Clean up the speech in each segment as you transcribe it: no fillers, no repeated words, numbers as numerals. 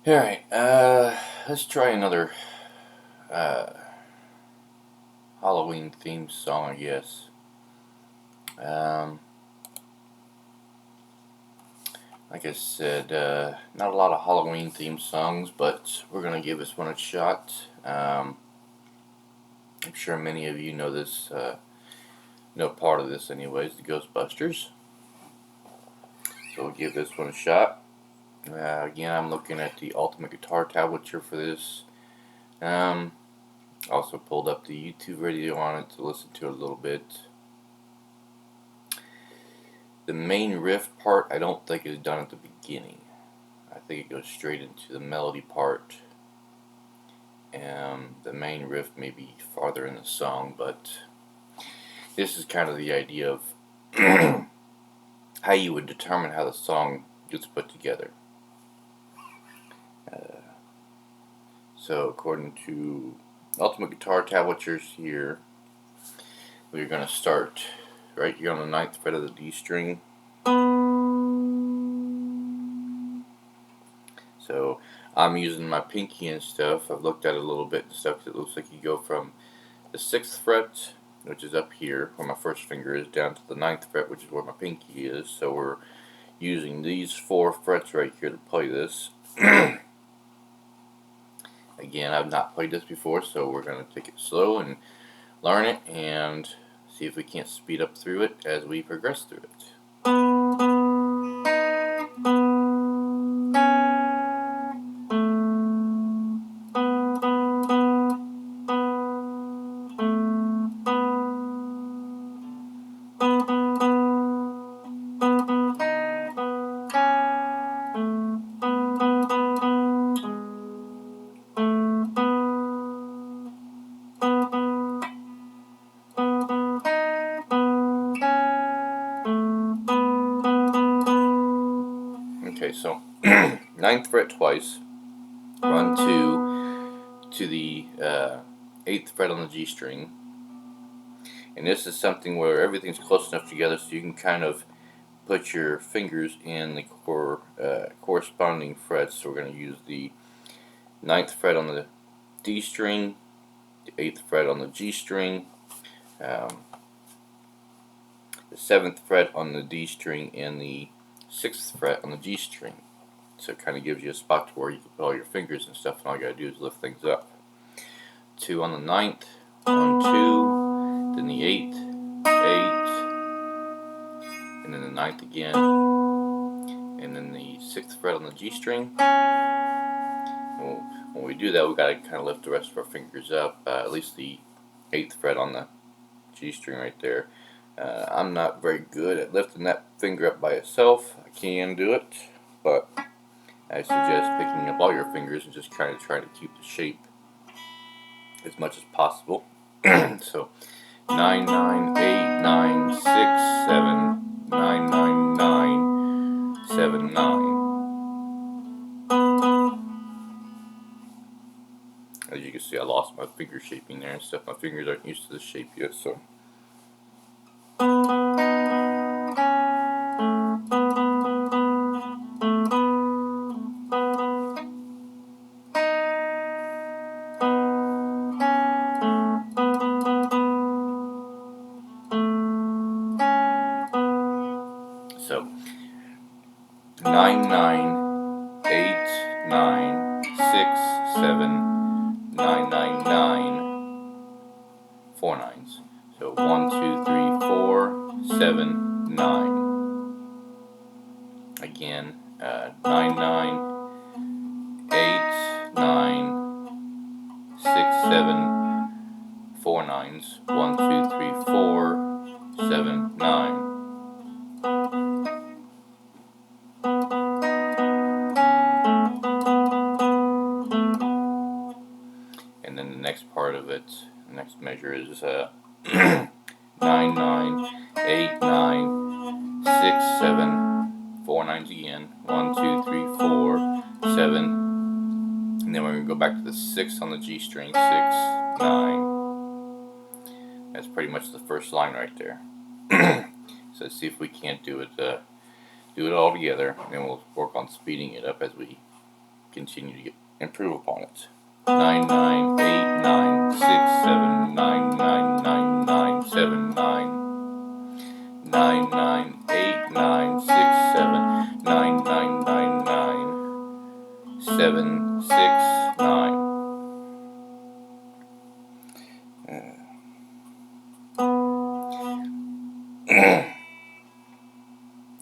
Alright, let's try another uh, Halloween themed song, I guess. Um, like I said, not a lot of Halloween themed songs, but we're going to give this one a shot. I'm sure many of you know this, know part of this anyways, the Ghostbusters. So we'll give this one a shot. Again, I'm looking at the Ultimate Guitar tablature for this. Also pulled up the YouTube video on it to listen to it a little bit. The main riff part I don't think is done at the beginning. I think it goes straight into the melody part. And the main riff may be farther in the song, but this is kind of the idea of how you would determine how the song gets put together. So according to Ultimate Guitar tablatures here, we're going to start right here on the 9th fret of the D string. So I'm using my pinky and stuff. I've looked at it a little bit and stuff because it looks like you go from the 6th fret, which is up here where my first finger is, down to the 9th fret, which is where my pinky is. So we're using these 4 frets right here to play this. Again, I've not played this before, so we're going to take it slow and learn it and see if we can't speed up through it as we progress through it. Okay, so 9th fret twice, run to the 8th fret on the G string, and this is something where everything's close enough together so you can kind of put your fingers in the corresponding frets. So we're going to use the 9th fret on the D string, the 8th fret on the G string, the 7th fret on the D string, and the 6th fret on the G string. So it kind of gives you a spot to where you can put all your fingers and stuff, and all you gotta do is lift things up. 2 on the 9th, 1, 2, then the 8th, 8, and then the 9th again, and then the 6th fret on the G string. When we do that, we gotta kind of lift the rest of our fingers up, at least the 8th fret on the G string right there. I'm not very good at lifting that finger up by itself. I can do it, but I suggest picking up all your fingers and just kind of trying to keep the shape as much as possible. So 9, 9, 8, 9, 6, 7, 9, 9, 9, 7, 9. As you can see, I lost my finger shaping there and stuff. My fingers aren't used to this shape yet, so. So 9, 9, 8, 9, 6, 7, 9, 9, 9, 4 nines. So 1, 2, 3, 4, 7, 9. Again, 9, 9, 8, 9, 6, 7, 4 nines. 1, 2, 3, 4, 7, 9. And then the next part of it, the next measure is 9, 9, 8, 9, 6, 7, 4 nines again. 1, 2, 3, 4, 7. And then we're going to go back to the 6 on the G string. 6, 9. That's pretty much the first line right there. So let's see if we can't do it all together, and then we'll work on speeding it up as we continue to improve upon it. 9 9 8 9 6 7 9 9 9 9 7 9 9 9 8 9 6 7 9 9 9 9 7 6 9.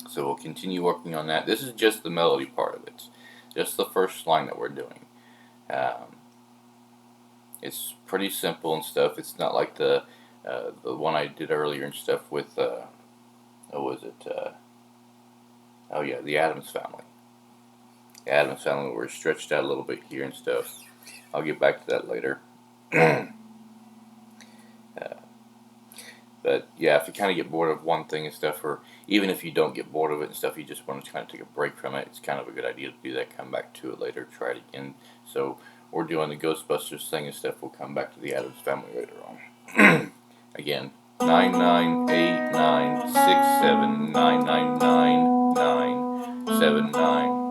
So we'll continue working on that. This is just the melody part of it, just the first line that we're doing. It's pretty simple and stuff. It's not like the one I did earlier and stuff with what was it? Oh yeah, the Addams Family. The Addams Family, where we're stretched out a little bit here and stuff. I'll get back to that later. But yeah, if you kind of get bored of one thing and stuff, or even if you don't get bored of it and stuff, you just want to kind of take a break from it, it's kind of a good idea to do that. Come back to it later, try it again. So we're doing the Ghostbusters thing and stuff. We'll come back to the Addams Family later on. Again, 9 9 8 9 6 7 9 9 9 9 7 9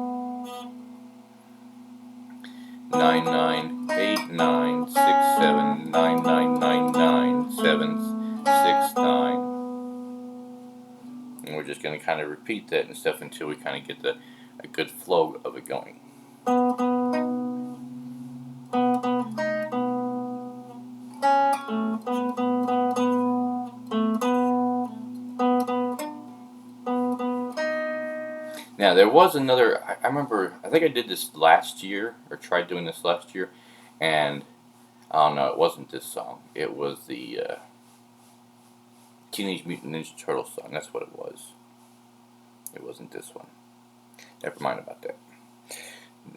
9 9 8 9 6 7 9 9 9 9 7 6 9. And we're just going to kind of repeat that and stuff until we kind of get a good flow of it going. Now there was another, I remember, I think I did this last year, or tried doing this last year, and I don't know, it wasn't this song. It was the Teenage Mutant Ninja Turtles song. That's what it was. It wasn't this one. Never mind about that.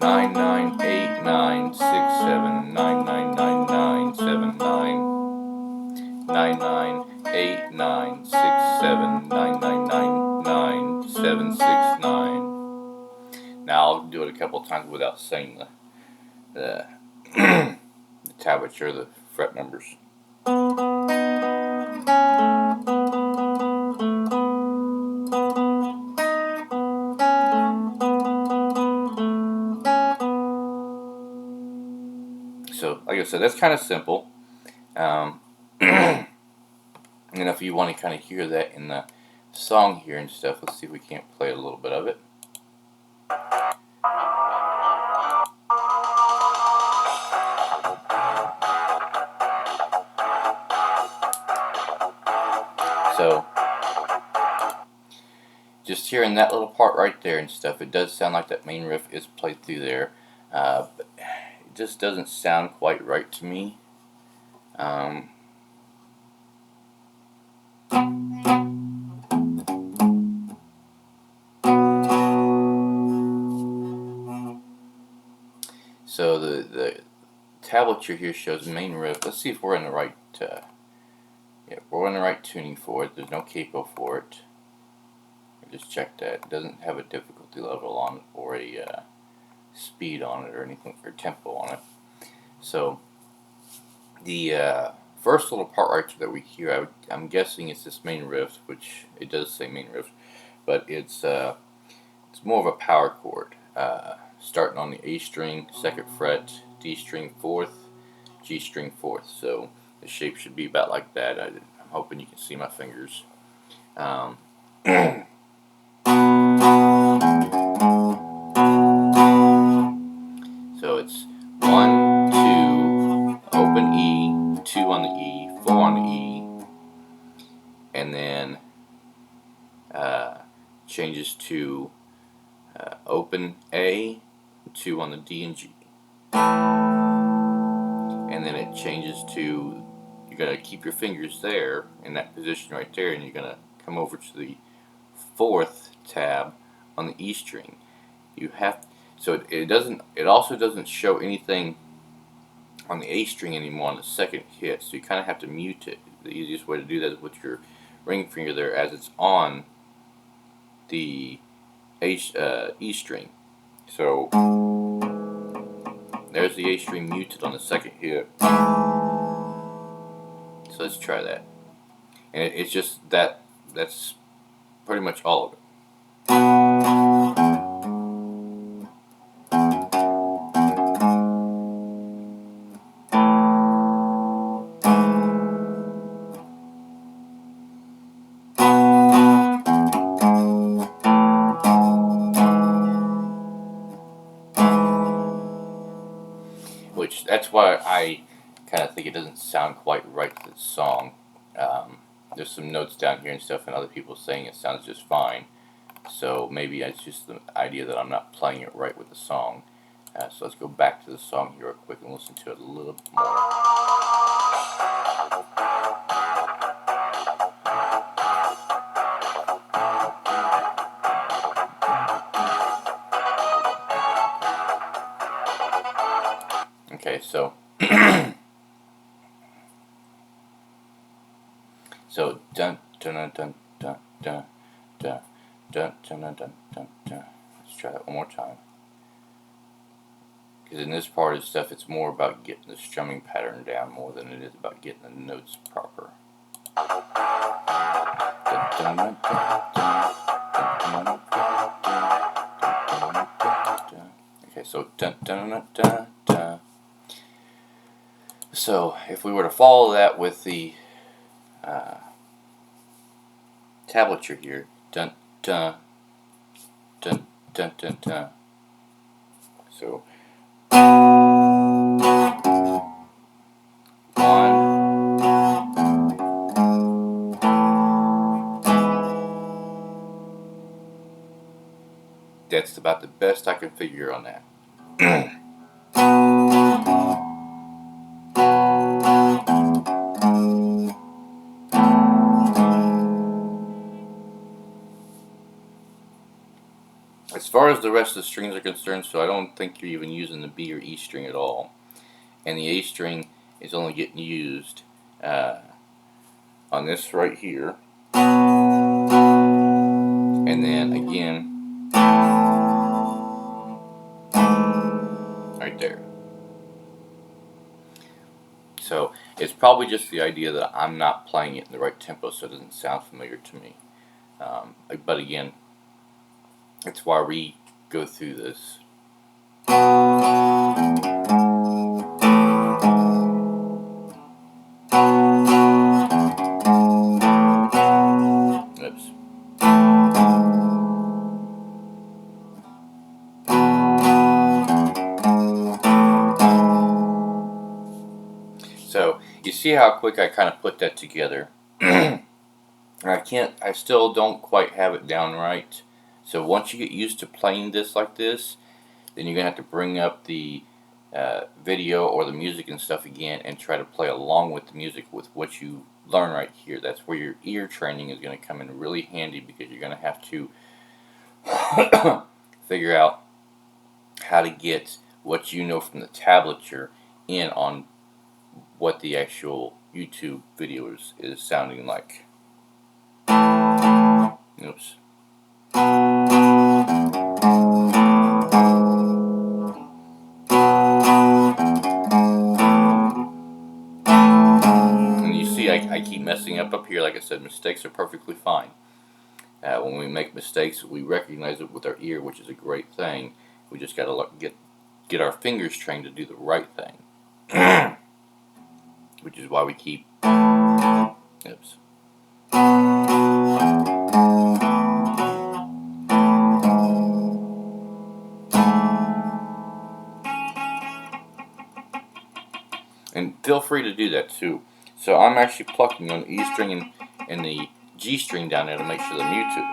9 9 8 9 6 7 9 9 9 9 7 9 9 9 8 9 6 7 9 9 9 9 7 6 9. Now I'll do it a couple times without saying the the tablature, the fret numbers. So, like I said, that's kind of simple. And if you want to kind of hear that in the song here and stuff, let's see if we can't play a little bit of it. So, just hearing that little part right there and stuff, it does sound like that main riff is played through there, but it just doesn't sound quite right to me. So the tablature here shows main riff. Let's see if we're in the right. Yeah, we're in the right tuning for it. There's no capo for it. I just checked that. It doesn't have a difficulty level on it or a speed on it or anything, or tempo on it. So the first little part right there that we hear, I'm guessing it's this main riff, which it does say main riff, but it's more of a power chord. Starting on the A string, 2nd fret, D string 4th, G string 4th. So the shape should be about like that. I'm hoping you can see my fingers. So it's 1, 2, open E, 2 on the E, 4 on the E, and then changes to open A, 2 on the D and G, and then it changes to, you're going to keep your fingers there in that position right there, and you're going to come over to the 4th tab on the E string. You have, so it also doesn't show anything on the A string anymore on the 2nd hit, so you kind of have to mute it. The easiest way to do that is with your ring finger there as it's on the E string. So there's the A string muted on the 2nd hit. So let's try that. And it's just that's pretty much all of it. which that's why I kind of think it doesn't sound quite right to the song. There's some notes down here and stuff, and other people saying it sounds just fine. So maybe it's just the idea that I'm not playing it right with the song. So let's go back to the song here real quick and listen to it a little bit more. Okay, so so dun dun dun dun dun dun dun dun dun dun dun dun dun. Let's try that one more time. Because in this part of stuff, it's more about getting the strumming pattern down more than it is about getting the notes proper. Okay, so dun dun dun dun dun. So if we were to follow that with the tablature here, dun dun dun dun dun dun. So 1. That's about the best I can figure on that. As far as the rest of the strings are concerned, so I don't think you're even using the B or E string at all. And the A string is only getting used on this right here. And then again, right there. So it's probably just the idea that I'm not playing it in the right tempo, so it doesn't sound familiar to me. But again, that's why we go through this. Oops. So you see how quick I kind of put that together. I still don't quite have it down right. So once you get used to playing this like this, then you're going to have to bring up the video or the music and stuff again and try to play along with the music with what you learn right here. That's where your ear training is going to come in really handy, because you're going to have to figure out how to get what you know from the tablature in on what the actual YouTube video is sounding like. Oops. And you see I keep messing up here. Like I said, mistakes are perfectly fine. When we make mistakes, we recognize it with our ear, which is a great thing. We just got to get our fingers trained to do the right thing. Which is why we keep... Oops. And feel free to do that too. So I'm actually plucking on the E string and the G string down there to make sure they're muted.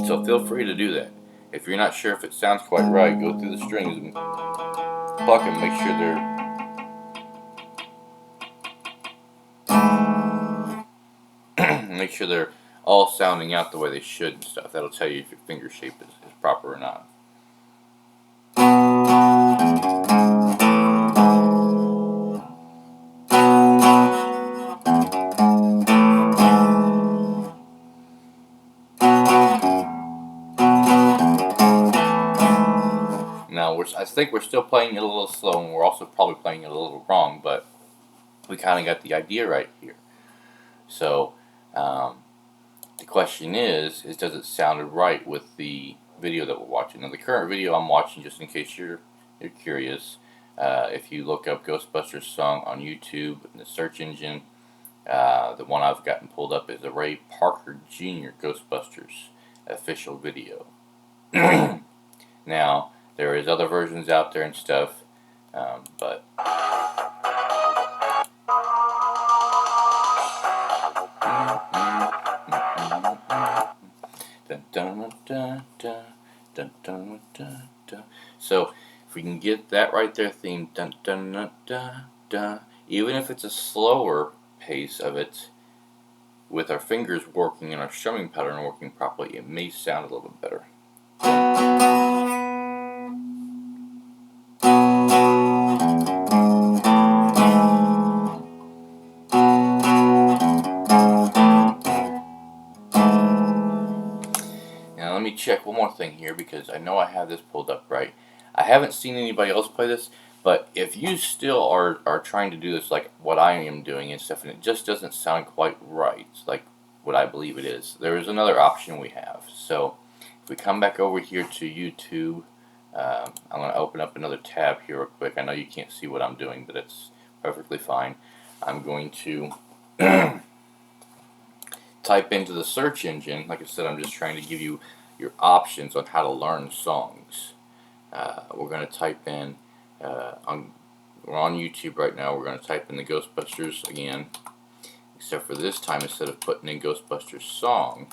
So feel free to do that. If you're not sure if it sounds quite right, go through the strings and pluck and make sure they're all sounding out the way they should and stuff. That'll tell you if your finger shape is proper or not. Now, I think we're still playing it a little slow, and we're also probably playing it a little wrong, but we kind of got the idea right here. So, the question is does it sound right with the video that we're watching? Now, the current video I'm watching, just in case you're curious, if you look up Ghostbusters song on YouTube in the search engine, the one I've gotten pulled up is the Ray Parker Jr. Ghostbusters official video. Now, there is other versions out there and stuff, but dun, dun, dun, dun, dun, dun, dun, dun. So if we can get that right there theme, dun, dun, dun, dun, dun, even if it's a slower pace of it, with our fingers working and our strumming pattern working properly, it may sound a little bit better. Now let me check one more thing here, because I know I have this pulled up right. I haven't seen anybody else play this, but if you still are trying to do this like what I am doing and stuff, and it just doesn't sound quite right, like what I believe it is, there is another option we have. So if we come back over here to YouTube, I'm going to open up another tab here real quick. I know you can't see what I'm doing, but it's perfectly fine. I'm going to type into the search engine. Like I said, I'm just trying to give you your options on how to learn songs. We're going to type in, we're on YouTube right now, we're going to type in the Ghostbusters again, except for this time, instead of putting in Ghostbusters song,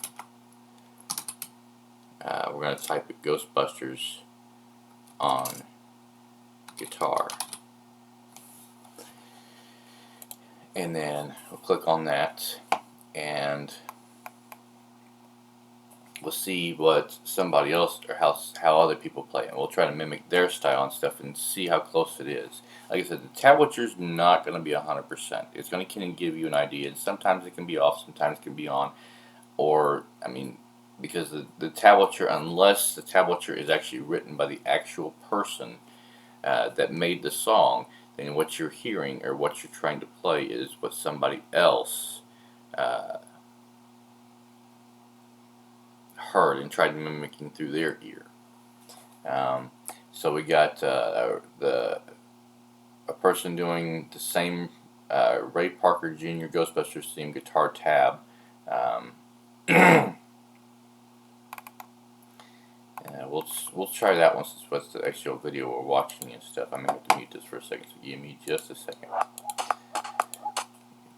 we're going to type in Ghostbusters on guitar. And then we'll click on that, and we'll see what somebody else, or how other people play it. We'll try to mimic their style and stuff and see how close it is. Like I said, the tablature is not going to be 100%. It's going to kind of give you an idea. And sometimes it can be off, sometimes it can be on. Or, I mean, because the tablature, unless the tablature is actually written by the actual person that made the song, then what you're hearing or what you're trying to play is what somebody else heard and tried mimicking through their ear. So we got a person doing the same Ray Parker Jr. Ghostbusters theme guitar tab. We'll try that one, since that's the actual video we're watching and stuff. I'm going to have to mute this for a second, so give me just a second.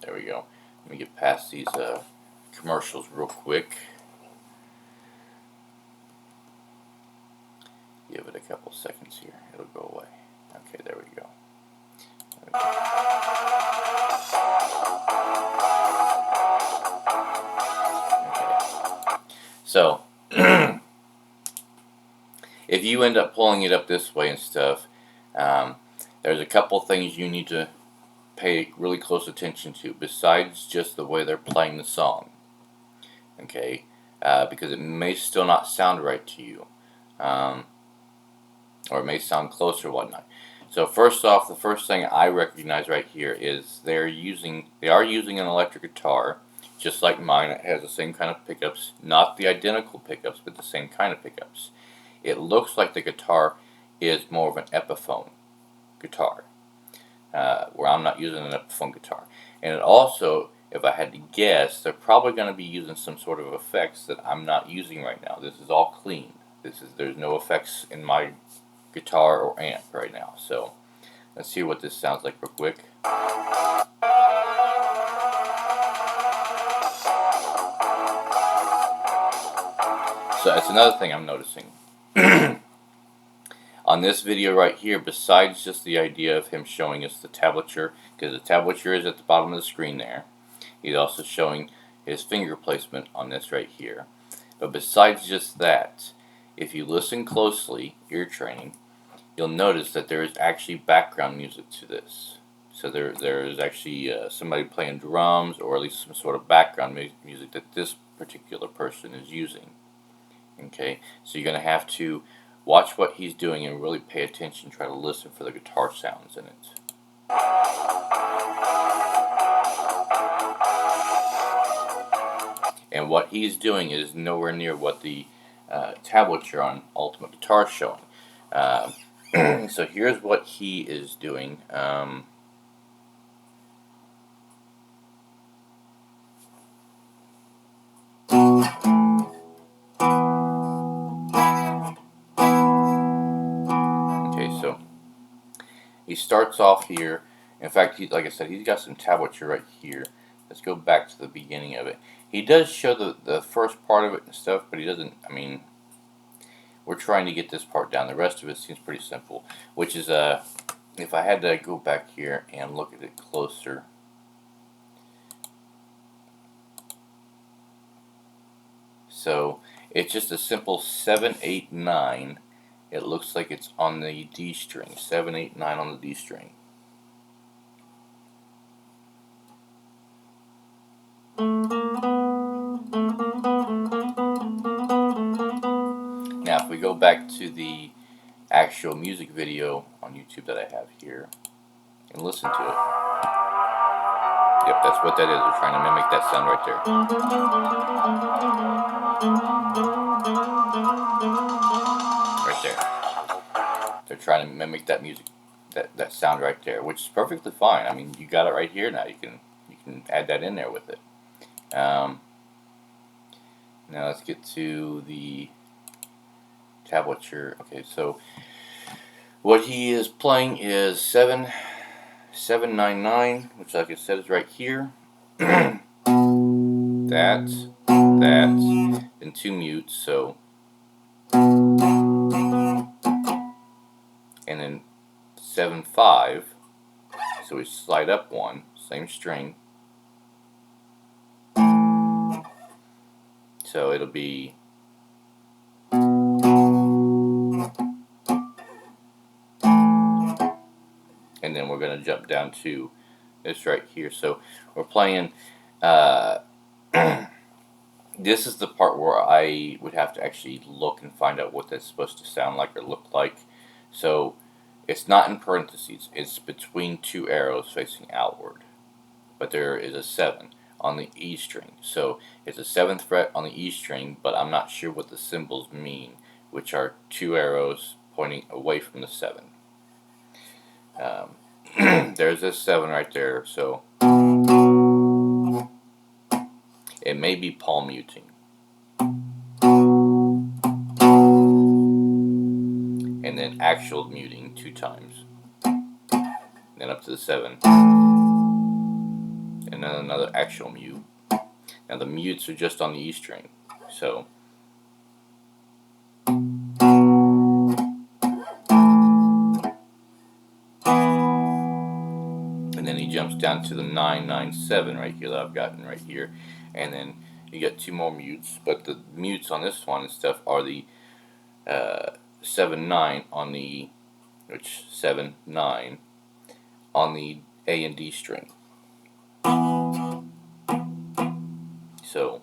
There we go. Let me get past these commercials real quick. Give it a couple seconds here. It'll go away. Okay, there we go. Okay. So, if you end up pulling it up this way and stuff, there's a couple things you need to pay really close attention to, besides just the way they're playing the song. Okay? Because it may still not sound right to you. Or it may sound close or whatnot. So first off, the first thing I recognize right here is they are using an electric guitar, just like mine. It has the same kind of pickups, not the identical pickups, but the same kind of pickups. It looks like the guitar is more of an Epiphone guitar, where I'm not using an Epiphone guitar. And it also, if I had to guess, they're probably going to be using some sort of effects that I'm not using right now. This is all clean. There's no effects in my guitar or amp right now. So let's see what this sounds like real quick. So that's another thing I'm noticing. On this video right here, besides just the idea of him showing us the tablature, because the tablature is at the bottom of the screen there, he's also showing his finger placement on this right here. But besides just that, if you listen closely, ear training, you'll notice that there is actually background music to this. So there is actually somebody playing drums, or at least some sort of background music that this particular person is using. Okay, so you're going to have to watch what he's doing and really pay attention. Try to listen for the guitar sounds in it. And what he's doing is nowhere near what the tablature on Ultimate Guitar is showing. So here's what he is doing. he starts off here. In fact, like I said, he's got some tablature right here. Let's go back to the beginning of it. He does show the first part of it and stuff, but he doesn't, I mean, we're trying to get this part down. The rest of it seems pretty simple, which is, if I had to go back here and look at it closer. So it's just a simple 7, 8, 9. It looks like it's on the D string. 7, 8, 9 on the D string. Now if we go back to the actual music video on YouTube that I have here and listen to it. Yep, that's what that is. We're trying to mimic that sound right there. Right there. They're trying to mimic that music, that sound right there, which is perfectly fine. I mean, you got it right here now. You can add that in there with it. Now let's get to the tablature. Okay, so what he is playing is 799, which, like I said, is right here. that, and 2 mutes. So, and then 7, 5. So we slide up 1, same string. So it'll be and then we're going to jump down to this right here. So we're playing, this is the part where I would have to actually look and find out what that's supposed to sound like or look like. So it's not in parentheses, it's between 2 arrows facing outward. But there is a 7 on the E string. So it's a 7th fret on the E string, but I'm not sure what the symbols mean, which are 2 arrows pointing away from the 7. There's this 7 right there, so it may be palm muting. And then actual muting 2 times. Then up to the 7. And then another actual mute. Now the mutes are just on the E string, so and then he jumps down to the 997 right here that I've gotten right here, and then you get 2 more mutes, but the mutes on this one and stuff are the 7, 9 on the, which 7, 9 on the A and D string. So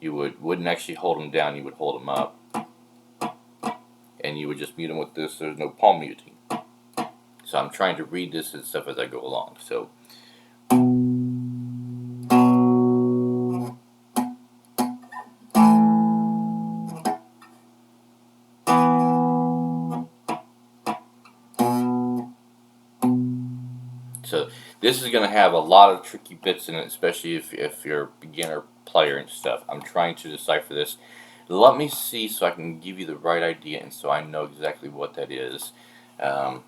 you wouldn't actually hold them down, you would hold them up, and you would just mute them with this. There's no palm muting. So I'm trying to read this and stuff as I go along. So this is going to have a lot of tricky bits in it, especially if you're a beginner player and stuff. I'm trying to decipher this. Let me see so I can give you the right idea and so I know exactly what that is. I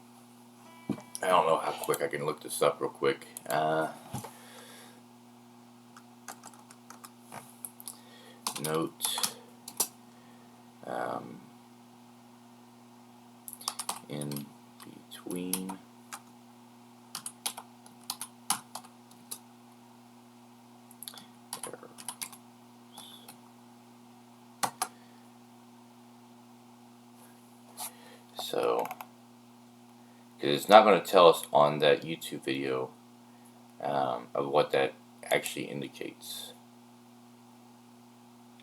don't know how quick I can look this up real quick. Note in between errors. So it's not going to tell us on that YouTube video of what that actually indicates.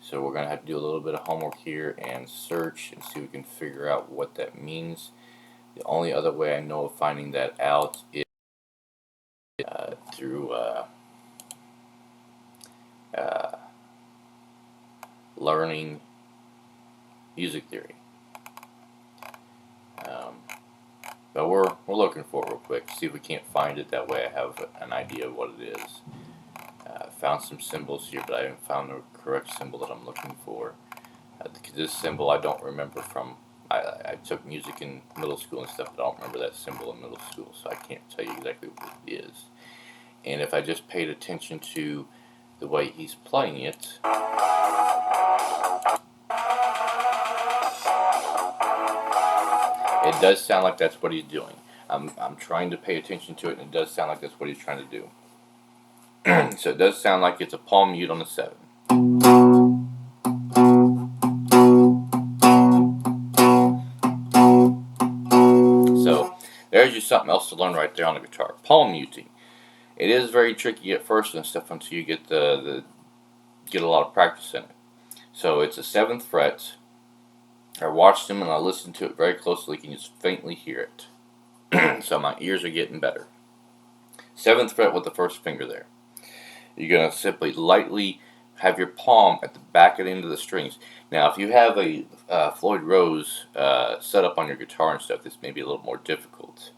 So we're going to have to do a little bit of homework here and search and see if we can figure out what that means. The only other way I know of finding that out is through learning music theory. But we're looking for it real quick, see if we can't find it. That way I have an idea of what it is. Found some symbols here, but I haven't found the correct symbol that I'm looking for. This symbol I don't remember from I took music in middle school and stuff, but I don't remember that symbol in middle school, so I can't tell you exactly what it is. And if I just paid attention to the way he's playing it, it does sound like that's what he's doing. I'm trying to pay attention to it, and it does sound like that's what he's trying to do. So it does sound like it's a palm mute on the 7. So there's just something else to learn right there on the guitar. Palm muting. It is very tricky at first and stuff until you get get a lot of practice in it. So it's a 7th fret. I watched him and I listened to it very closely. You can just faintly hear it. So my ears are getting better. 7th fret with the first finger there. You're going to simply lightly have your palm at the back of the end of the strings. Now, if you have a Floyd Rose set up on your guitar and stuff, this may be a little more difficult.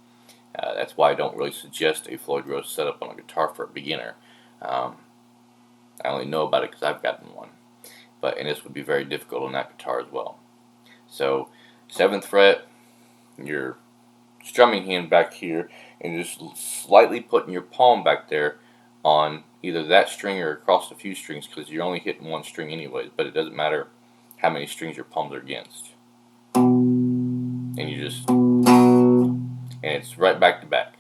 That's why I don't really suggest a Floyd Rose setup on a guitar for a beginner. I only know about it because I've gotten one. And this would be very difficult on that guitar as well. So, 7th fret, your strumming hand back here, and just slightly putting your palm back there on either that string or across a few strings, because you're only hitting one string anyways, but it doesn't matter how many strings your palms are against. And you just, and it's right back to back.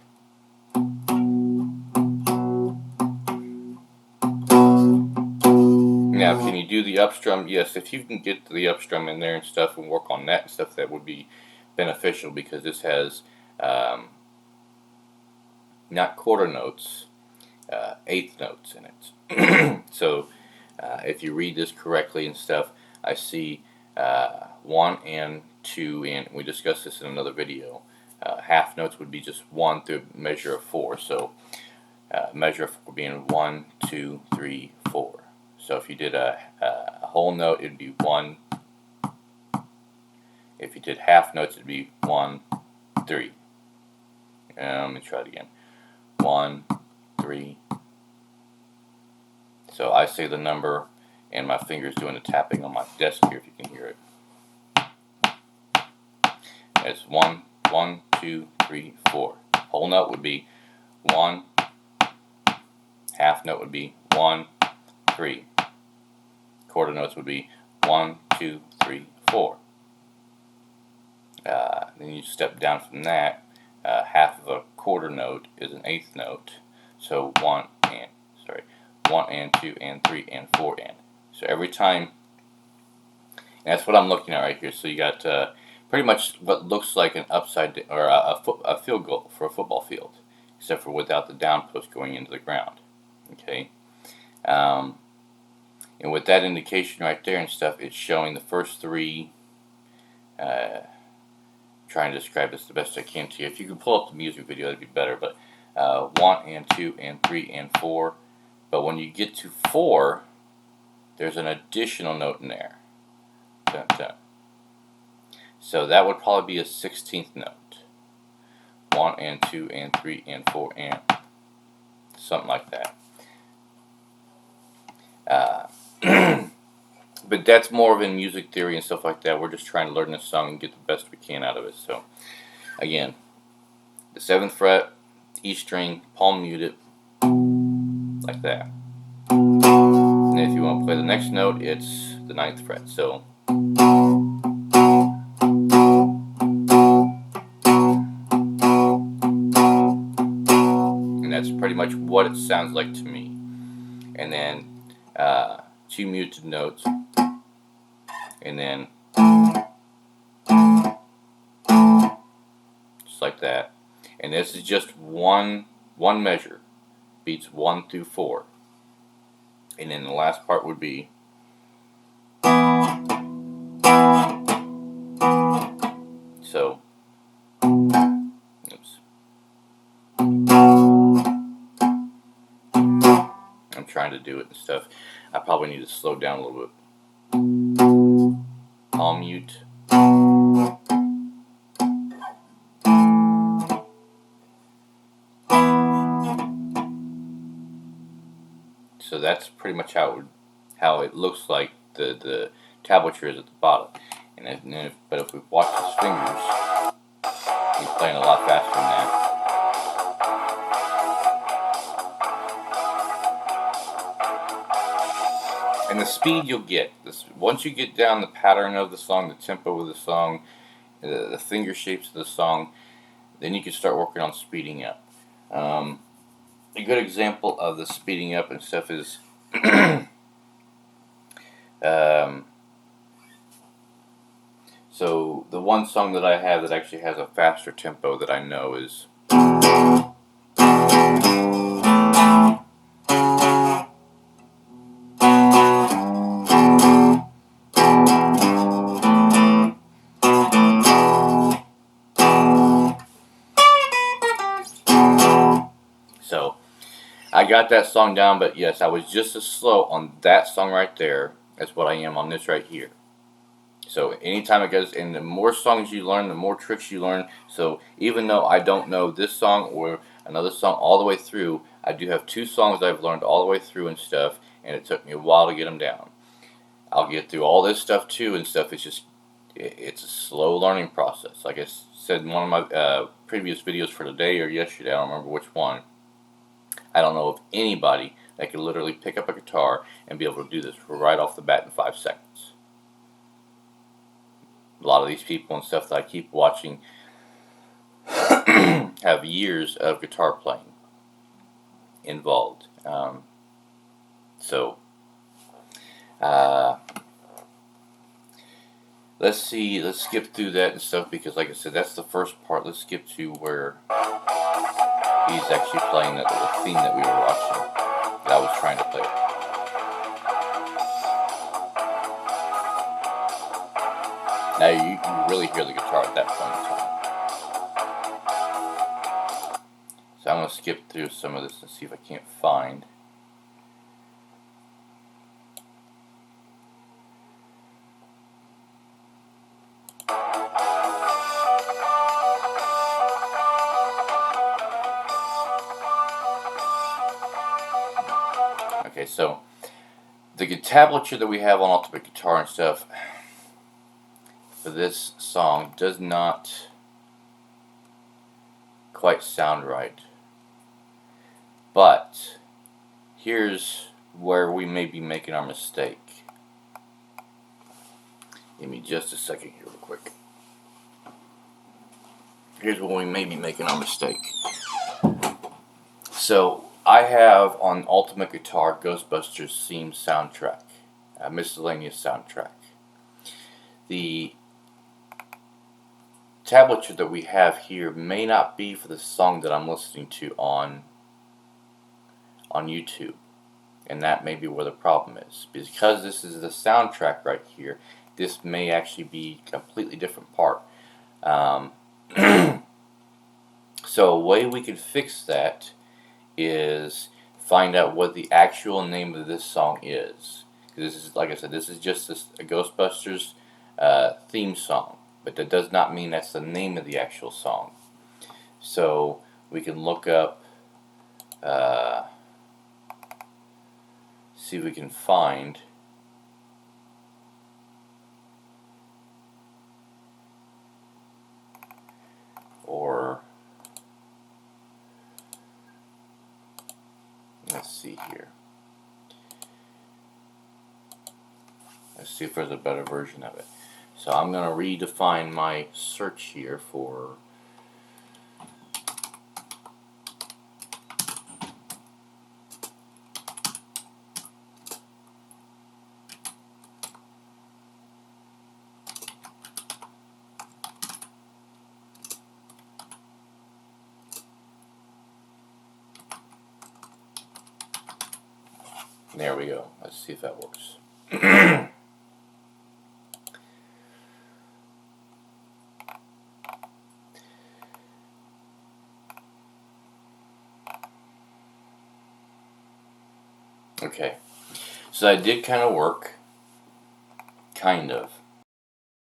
Now, can you do the upstrum? Yes, if you can get the upstrum in there and stuff and work on that and stuff, that would be beneficial, because this has not quarter notes, 1/8 notes in it. So if you read this correctly and stuff, I see 1 and 2, and we discussed this in another video. Half notes would be just 1 through a measure of 4. So measure of 4 being 1, 2, 3, 4. So if you did a whole note, it'd be 1. If you did half notes, it'd be 1, 3. Let me try it again. 1, 3. So I say the number, and my fingers doing the tapping on my desk here, if you can hear it. It's 1, 1, 2, 3, 4. Whole note would be 1. Half note would be 1, 3. Quarter notes would be 1, 2, 3, 4. Then you step down from that. Half of a quarter note is an 1/8 note. So 1 and 2 and 3 and 4 and. So every time, and that's what I'm looking at right here. So you got pretty much what looks like an upside or a field goal for a football field, except for without the down post going into the ground. Okay. And with that indication right there and stuff, it's showing the first 3. Trying to describe this the best I can to you. If you could pull up the music video, that'd be better. But 1 and 2 and 3 and 4. But when you get to 4, there's an additional note in there. Dun, dun. So that would probably be a 16th note. 1 and 2 and 3 and 4 and something like that. But that's more of in music theory and stuff like that. We're just trying to learn this song and get the best we can out of it. So, again, the 7th fret, E string, palm muted, like that. And if you want to play the next note, it's the 9th fret. So, and that's pretty much what it sounds like to me. And then 2 muted notes, and then just like that. And this is just one measure, beats 1 through 4. And then the last part would be so. Oops. I'm trying to do it and stuff. I probably need to slow down a little bit. Palm mute. So that's pretty much how it looks like the tablature is at the bottom. But if we watch his fingers, he's playing a lot faster than that. And the speed you'll get, once you get down the pattern of the song, the tempo of the song, the finger shapes of the song, then you can start working on speeding up. A good example of the speeding up and stuff is so the one song that I have that actually has a faster tempo that I know is so I got that song down, but yes, I was just as slow on that song right there as what I am on this right here. So anytime it goes, and the more songs you learn, the more tricks you learn. So even though I don't know this song or another song all the way through, I do have 2 songs I've learned all the way through and stuff, and it took me a while to get them down. I'll get through all this stuff too and stuff. It's a slow learning process. Like I said in one of my previous videos for today or yesterday, I don't remember which one. I don't know of anybody that can literally pick up a guitar and be able to do this right off the bat in 5 seconds. A lot of these people and stuff that I keep watching have years of guitar playing involved. Let's skip through that and stuff because, like I said, that's the first part. Let's skip to where he's actually playing the theme that we were watching, that I was trying to play. Now you can really hear the guitar at that point in time. So I'm going to skip through some of this and see if I can't find. Okay, so the tablature that we have on Ultimate Guitar and stuff for this song does not quite sound right. But here's where we may be making our mistake. Give me just a second here real quick. Here's where we may be making our mistake. So I have on Ultimate Guitar Ghostbusters theme soundtrack, a miscellaneous soundtrack. The tablature that we have here may not be for the song that I'm listening to on YouTube, and that may be where the problem is. Because this is the soundtrack right here, this may actually be a completely different part. So a way we could fix that is find out what the actual name of this song is. This is, like I said, this is just a Ghostbusters theme song, but that does not mean that's the name of the actual song. So we can look up, see if we can find or let's see here. Let's see if there's a better version of it. So I'm going to redefine my search here for there we go. Let's see if that works. Okay, so that did kind of work. Kind of.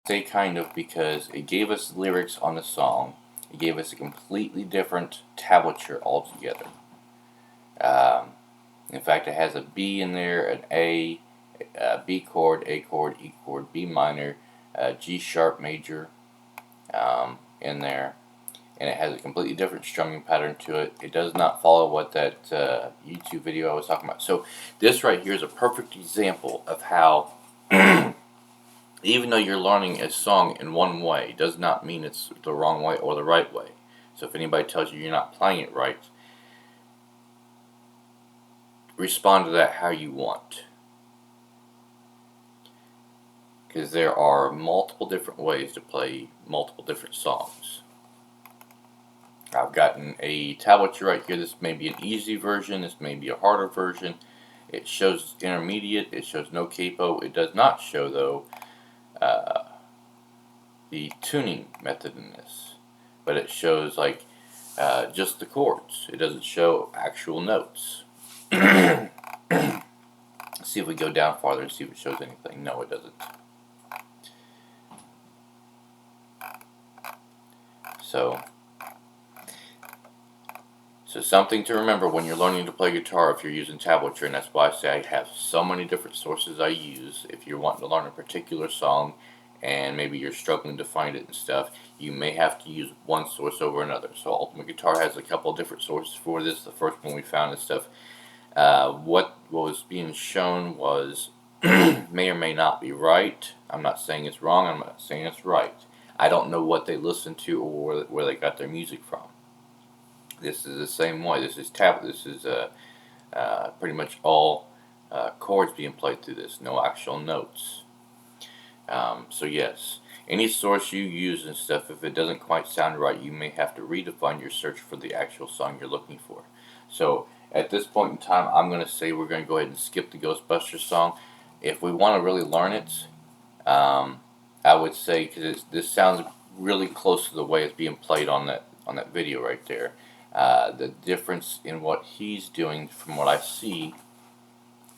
I say kind of because it gave us lyrics on the song. It gave us a completely different tablature altogether. In fact, it has a B in there, an A, B chord, A chord, E chord, B minor, G sharp major in there, and it has a completely different strumming pattern to it. It does not follow what that YouTube video I was talking about. So this right here is a perfect example of how even though you're learning a song in one way, does not mean it's the wrong way or the right way. So if anybody tells you you're not playing it right, respond to that how you want. Because there are multiple different ways to play multiple different songs. I've gotten a tablature right here. This may be an easy version. This may be a harder version. It shows intermediate. It shows no capo. It does not show, though, the tuning method in this. But it shows, like, just the chords. It doesn't show actual notes. Let's see if we go down farther and see if it shows anything. No, it doesn't. So something to remember when you're learning to play guitar if you're using tablature, and that's why I say I have so many different sources I use. If you're wanting to learn a particular song and maybe you're struggling to find it and stuff, you may have to use one source over another. So Ultimate Guitar has a couple of different sources for this. The first one we found and stuff. What was being shown was may or may not be right. I'm not saying it's wrong. I'm not saying it's right. I don't know what they listened to or where they got their music from. This is the same way. This is pretty much all chords being played through this. No actual notes. So yes, any source you use and stuff, if it doesn't quite sound right, you may have to redefine your search for the actual song you're looking for. So at this point in time, I'm going to say we're going to go ahead and skip the Ghostbusters song. If we want to really learn it, I would say, because this sounds really close to the way it's being played on that video right there. The difference in what he's doing from what I see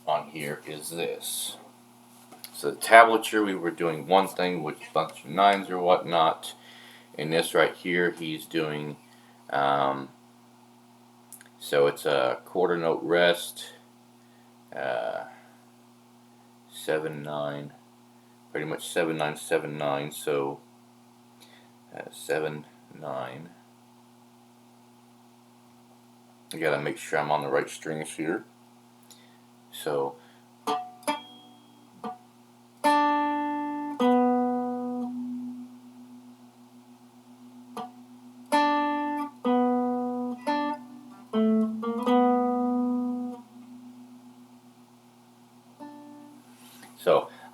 on here is this. So the tablature, we were doing one thing with a bunch of nines or whatnot. In this right here, he's doing, so it's a quarter note rest, 7-9, pretty much 7-9, 7-9, so 7-9. I gotta make sure I'm on the right strings here. So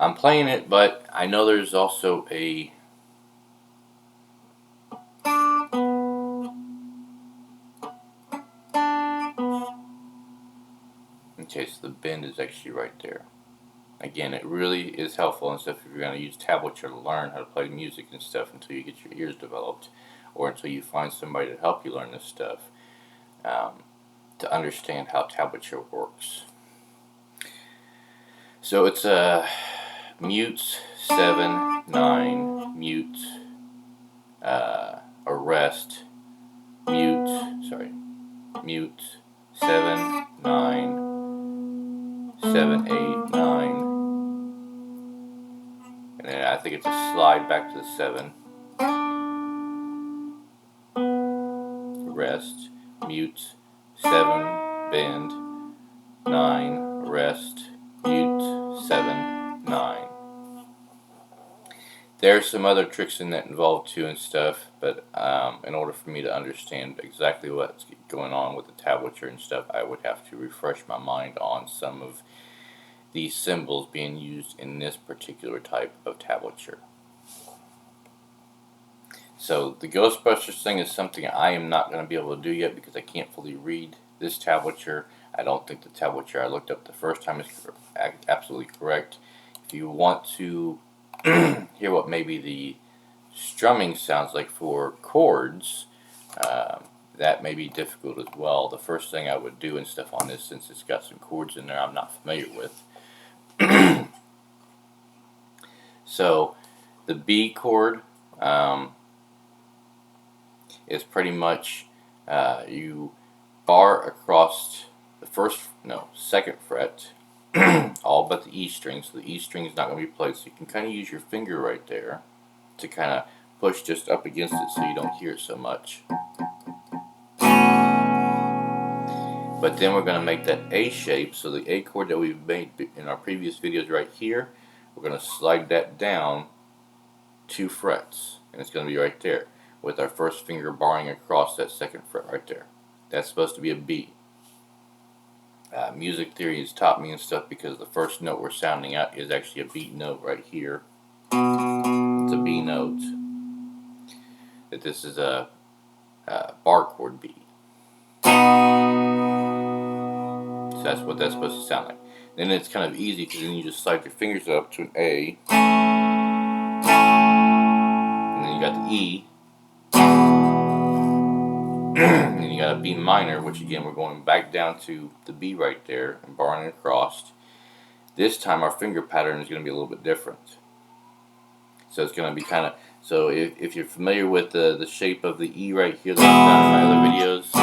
I'm playing it, but I know there's also a okay, so the bend is actually right there. Again, it really is helpful and stuff if you're going to use tablature to learn how to play music and stuff until you get your ears developed, or until you find somebody to help you learn this stuff, to understand how tablature works. So it's mute 7-9, mute, arrest, mute 7-9, 7-8-9, and then I think it's a slide back to the 7, rest, mute, 7, bend, 9, rest, mute, 7, 9. There's some other tricks in that involved too and stuff, but in order for me to understand exactly what's going on with the tablature and stuff, I would have to refresh my mind on some of these symbols being used in this particular type of tablature. So the Ghostbusters thing is something I am not going to be able to do yet because I can't fully read this tablature. I don't think the tablature I looked up the first time is absolutely correct. If you want to hear what maybe the strumming sounds like for chords, that may be difficult as well. The first thing I would do and stuff on this, since it's got some chords in there I'm not familiar with. So the B chord is pretty much you bar across the second fret all but the E string. So the E string is not going to be played. So you can kind of use your finger right there to kind of push just up against it so you don't hear it so much. But then we're going to make that A shape. So the A chord that we've made in our previous videos right here, we're going to slide that down 2 frets. And it's going to be right there with our first finger barring across that 2nd fret right there. That's supposed to be a B. Music theory has taught me and stuff because the first note we're sounding out is actually a B note right here. It's a B note. That this is a bar chord B. So that's what that's supposed to sound like. Then it's kind of easy because then you just slide your fingers up to an A. And then you got the E. And then you got a B minor, which again we're going back down to the B right there and barring across. This time our finger pattern is going to be a little bit different. So it's going to be kind of, so if you're familiar with the shape of the E right here that I've done in my other videos,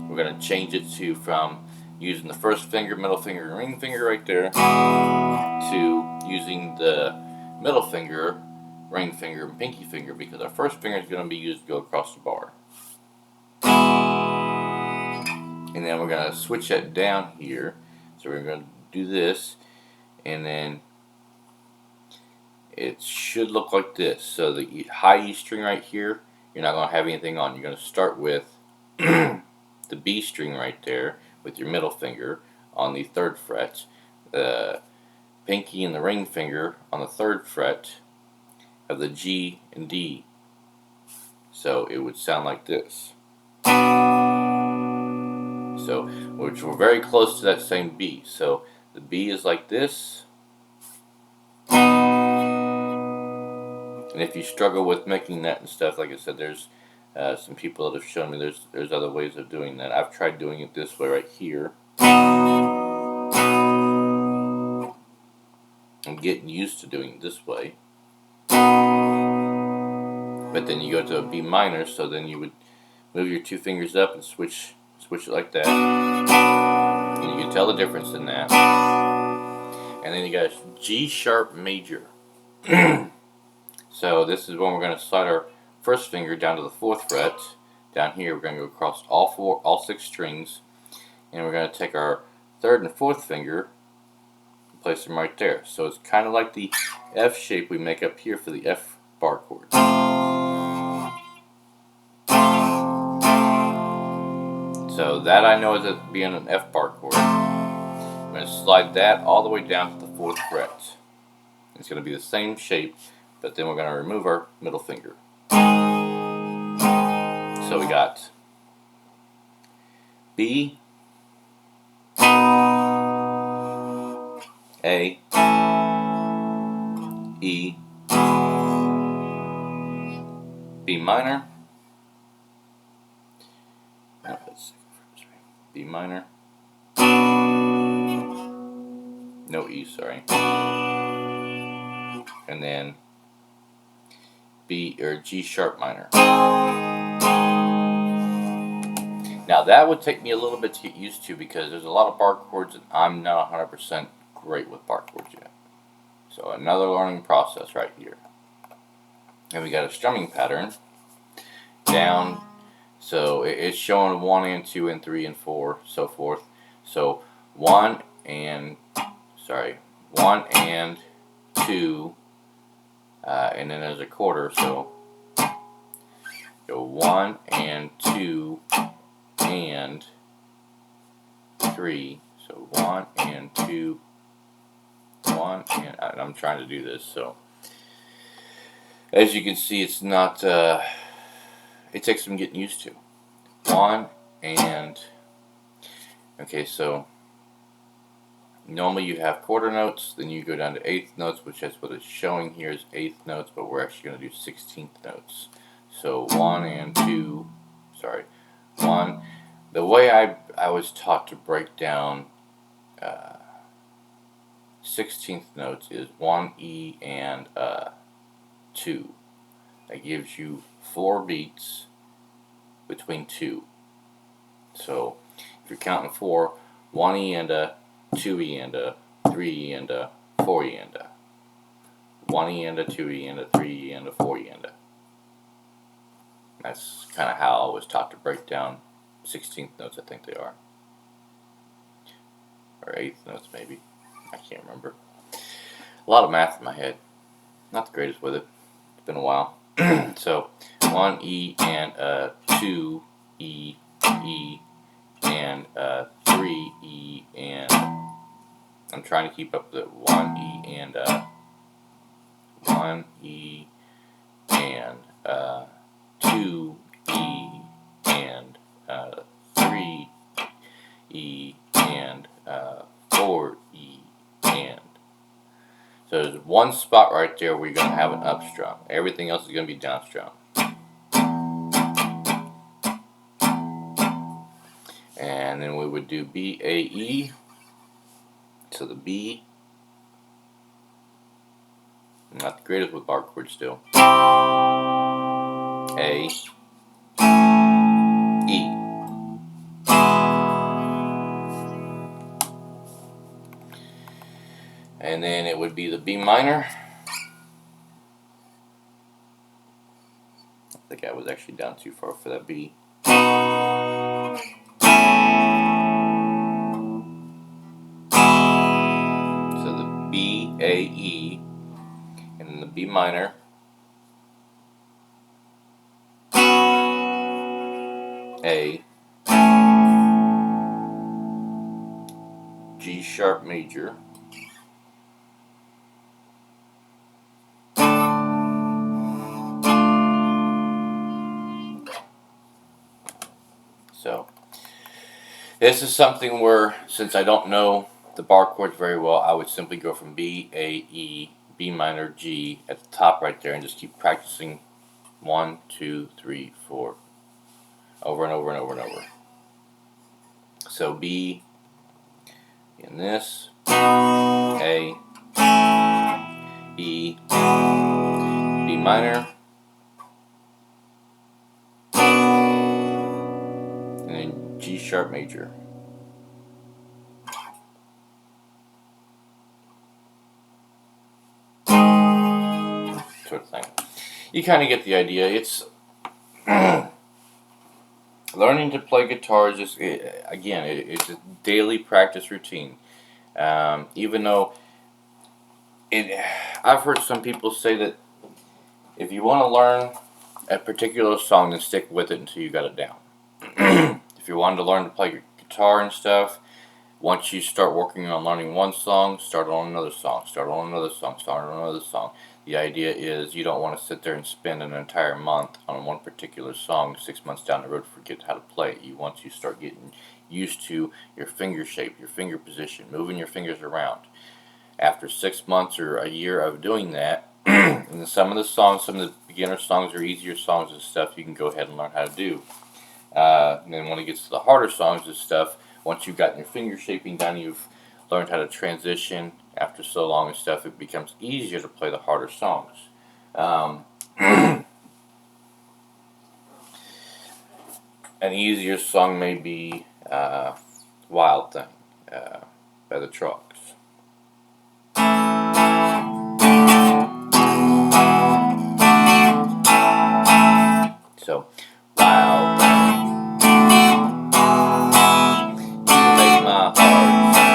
we're going to change it to from using the first finger, middle finger, and ring finger right there to using the middle finger, ring finger, and pinky finger, because our first finger is going to be used to go across the bar. And then we're going to switch that down here. So we're going to do this, and then it should look like this. So the high E string right here, you're not going to have anything on. You're going to start with the B string right there with your middle finger on the 3rd fret, the pinky and the ring finger on the 3rd fret of the G and D. So it would sound like this. So, which we're very close to that same B. So the B is like this. And if you struggle with making that and stuff, like I said, there's some people that have shown me there's other ways of doing that. I've tried doing it this way right here. I'm getting used to doing it this way. But then you go to a B minor, so then you would move your 2 fingers up and switch it like that. And you can tell the difference in that. And then you got a G sharp major. So this is when we're going to slide our first finger down to the 4th fret. Down here we're going to go across all 6 strings, and we're going to take our 3rd and 4th finger and place them right there. So it's kind of like the F shape we make up here for the F bar chord. So that I know is as being an F bar chord. I'm going to slide that all the way down to the 4th fret. It's going to be the same shape, but then we're going to remove our middle finger. So we got B, A, E, B minor, B minor, no E, sorry, and then B or G sharp minor. Now that would take me a little bit to get used to because there's a lot of bar chords and I'm not 100% great with bar chords yet. So another learning process right here. And we got a strumming pattern down. So it's showing 1 and 2 and 3 and 4, so forth. So 1 and 2, and then there's a quarter. So go 1 and 2 and 3. So 1 and 2, 1 and I'm trying to do this. So as you can see, it's not. It takes some getting used to. 1 and okay. So normally you have quarter notes, then you go down to 8th notes, which is what it's showing here is 8th notes, but we're actually going to do 16th notes. So 1 and 2. Sorry, 1. The way I was taught to break down 16th notes is 1 E and 2. That gives you 4 beats between 2. So if you're counting 4, 1 E and 2E and a, 3E and a, 4E and a, 1E and a, 2E and a, 3E and a, 4E and a. That's kind of how I was taught to break down 16th notes, I think they are. Or 8th notes, maybe. I can't remember. A lot of math in my head. Not the greatest with it. It's been a while. So, 1E and a, 2E, E, and a, 3E, and I'm trying to keep up with it. 1E and a, 1E and a, 2E and 3E and 4E and. So there's one spot right there where you're going to have an up strum. Everything else is going to be down strum. And then we would do B, A, E. So the B. Not the greatest with bar chords still. A, E. And then it would be the B minor. I think I was actually down too far for that B. So the B, A, E, and then the B minor. A, G sharp major, so this is something where, since I don't know the bar chords very well, I would simply go from B, A, E, B minor, G at the top right there and just keep practicing 1, 2, 3, 4 over and over and over and over. So B in this, A, E, B minor, and then G sharp major. Sort of thing. You kind of get the idea. It's learning to play guitar is just, again, it's a daily practice routine. Even though I've heard some people say that if you want to learn a particular song, then stick with it until you got it down. If you wanted to learn to play guitar and stuff, once you start working on learning one song, start on another song, start on another song, start on another song. The idea is you don't want to sit there and spend an entire month on one particular song, 6 months down the road, forget how to play it. You want to start getting used to your finger shape, your finger position, moving your fingers around. After 6 months or a year of doing that, and some of the songs, some of the beginner songs or easier songs and stuff, you can go ahead and learn how to do. And then when it gets to the harder songs and stuff, once you've gotten your finger shaping down, you've learned how to transition after so long and stuff, it becomes easier to play the harder songs. An easier song may be Wild Thing by the Trucks. So, wild thing, you make my heart sing,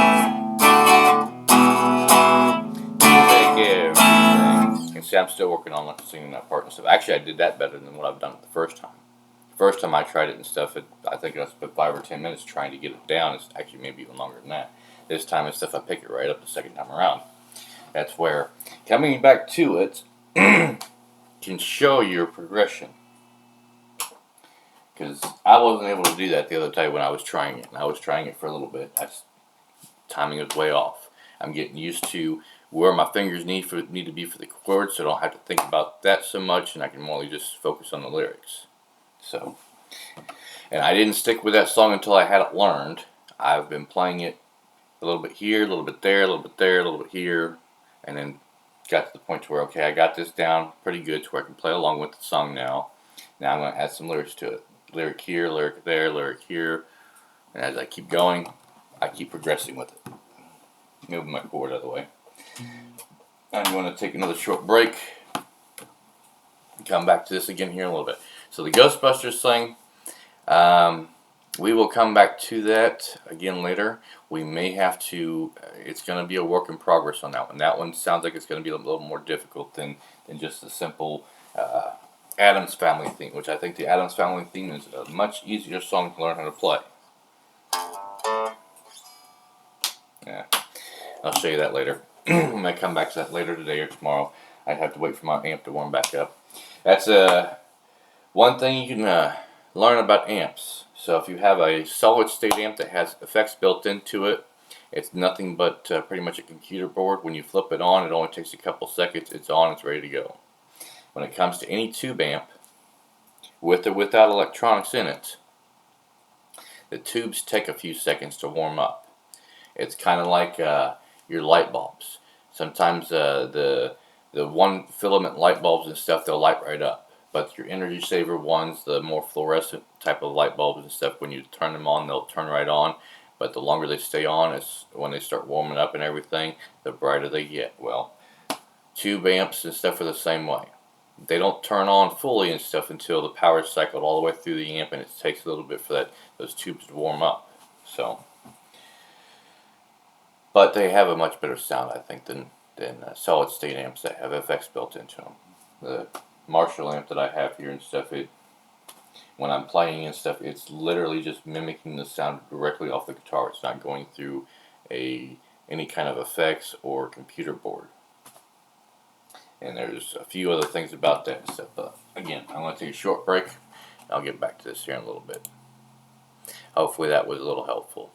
you make everything. And see, I'm still working on singing that part and stuff. Actually, I did that better than what I've done the first time. The first time I tried it and stuff, I think I spent 5 or 10 minutes trying to get it down. It's actually maybe even longer than that. This time and stuff, I pick it right up the second time around. That's where coming back to it can show your progression. Because I wasn't able to do that the other day when I was trying it. And I was trying it for a little bit. Timing was way off. I'm getting used to where my fingers need to be for the chords, so I don't have to think about that so much, and I can more just focus on the lyrics. So, and I didn't stick with that song until I had it learned. I've been playing it a little bit here, a little bit there, a little bit there, a little bit here, and then got to the point to where, okay, I got this down pretty good to where I can play along with the song now. Now I'm going to add some lyrics to it. Lyric here, lyric there, lyric here. And as I keep going, I keep progressing with it. Move my cord out of the way. I'm going to take another short break. Come back to this again here in a little bit. So the Ghostbusters thing, we will come back to that again later. We may have to, it's going to be a work in progress on that one. That one sounds like it's going to be a little more difficult than just a simple Addams Family theme, which I think the Addams Family theme is a much easier song to learn how to play. Yeah, I'll show you that later. I might come back to that later today or tomorrow. I have to wait for my amp to warm back up. That's one thing you can learn about amps. So if you have a solid state amp that has effects built into it, it's nothing but pretty much a computer board. When you flip it on, it only takes a couple seconds. It's on, it's ready to go. When it comes to any tube amp, with or without electronics in it, the tubes take a few seconds to warm up. It's kind of like your light bulbs. Sometimes the one filament light bulbs and stuff, they'll light right up. But your energy saver ones, the more fluorescent type of light bulbs and stuff, when you turn them on, they'll turn right on. But the longer they stay on, it's when they start warming up and everything, the brighter they get. Well, tube amps and stuff are the same way. They don't turn on fully and stuff until the power is cycled all the way through the amp, and it takes a little bit for those tubes to warm up. So, but they have a much better sound, I think, than solid state amps that have FX built into them. The Marshall amp that I have here and stuff, when I'm playing and stuff, it's literally just mimicking the sound directly off the guitar. It's not going through any kind of effects or computer board. And there's a few other things about that and stuff. But again, I'm going to take a short break. I'll get back to this here in a little bit. Hopefully that was a little helpful.